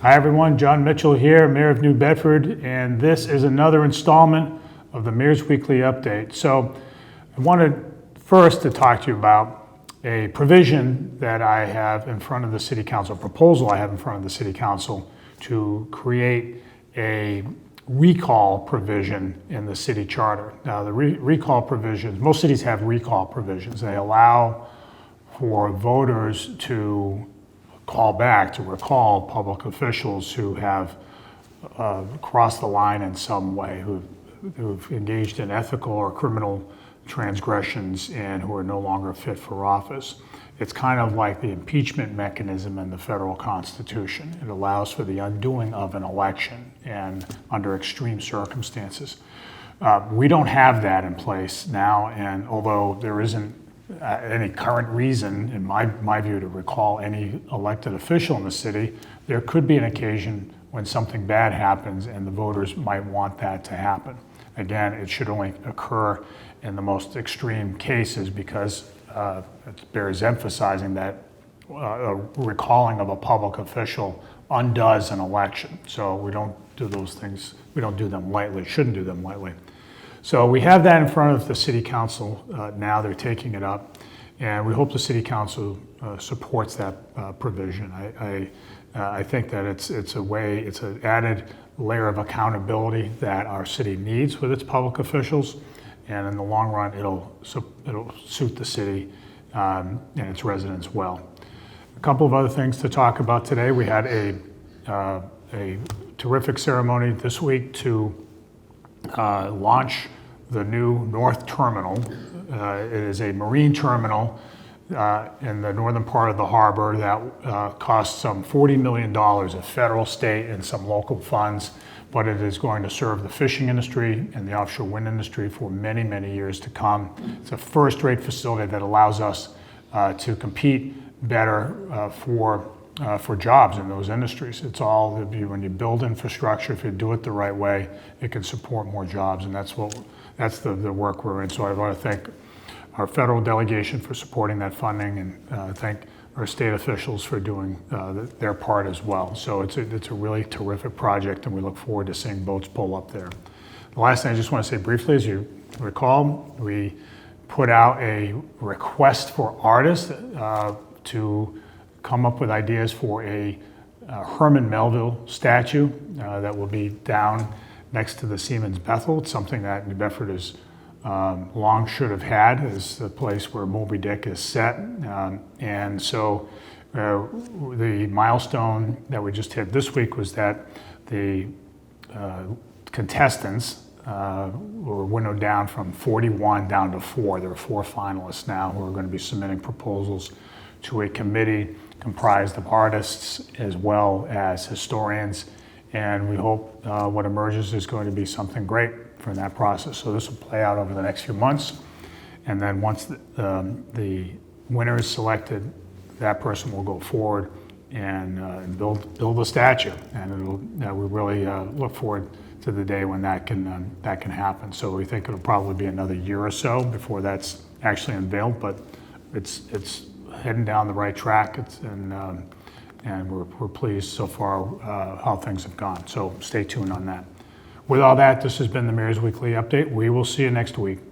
Hi everyone, Jon Mitchell here, Mayor of New Bedford, and this is another installment of the Mayor's Weekly Update. So I wanted first to talk to you about a provision that I have in front of the City Council, a proposal I have in front of the City Council to create a recall provision in the city charter. Now the recall provisions, most cities have recall provisions. They allow for voters to recall public officials who have crossed the line in some way, who've engaged in ethical or criminal transgressions and who are no longer fit for office. It's kind of like the impeachment mechanism in the federal Constitution. It allows for the undoing of an election and under extreme circumstances. We don't have that in place now, and although there isn't any current reason, in my view, to recall any elected official in the city, there could be an occasion when something bad happens and the voters might want that to happen. Again, it should only occur in the most extreme cases because it bears emphasizing that a recalling of a public official undoes an election. So we don't do those things, we don't do them lightly, shouldn't do them lightly. So we have that in front of the City Council now. They're taking it up, and we hope the City Council supports that provision. I think that it's an added layer of accountability that our city needs with its public officials, and in the long run, it'll suit the city and its residents well. A couple of other things to talk about today. We had a terrific ceremony this week to launch the new North Terminal. It is a marine terminal in the northern part of the harbor that costs some $40 million of federal, state, and some local funds, but it is going to serve the fishing industry and the offshore wind industry for many, many years to come. It's a first-rate facility that allows us to compete better for jobs in those industries. It's all, when you build infrastructure, if you do it the right way, it can support more jobs, and that's the work we're in. So I want to thank our federal delegation for supporting that funding, and thank our state officials for doing their part as well. So it's a really terrific project, and we look forward to seeing boats pull up there. The last thing I just want to say briefly, as you recall, we put out a request for artists to come up with ideas for a Herman Melville statue that will be down next to the Siemens Bethel. It's something that New Bedford has long should have had as the place where Moby Dick is set. And so the milestone that we just hit this week was that the contestants were winnowed down from 41 down to 4. There are 4 finalists now who are going to be submitting proposals to a committee comprised of artists as well as historians, and we hope what emerges is going to be something great from that process. So this will play out over the next few months, and then once the winner is selected, that person will go forward and build a statue, and we really look forward to the day when that can happen. So we think it'll probably be another year or so before that's actually unveiled, but it's heading down the right track, and we're pleased so far how things have gone. So stay tuned on that. With all that, this has been the Mayor's Weekly Update. We will see you next week.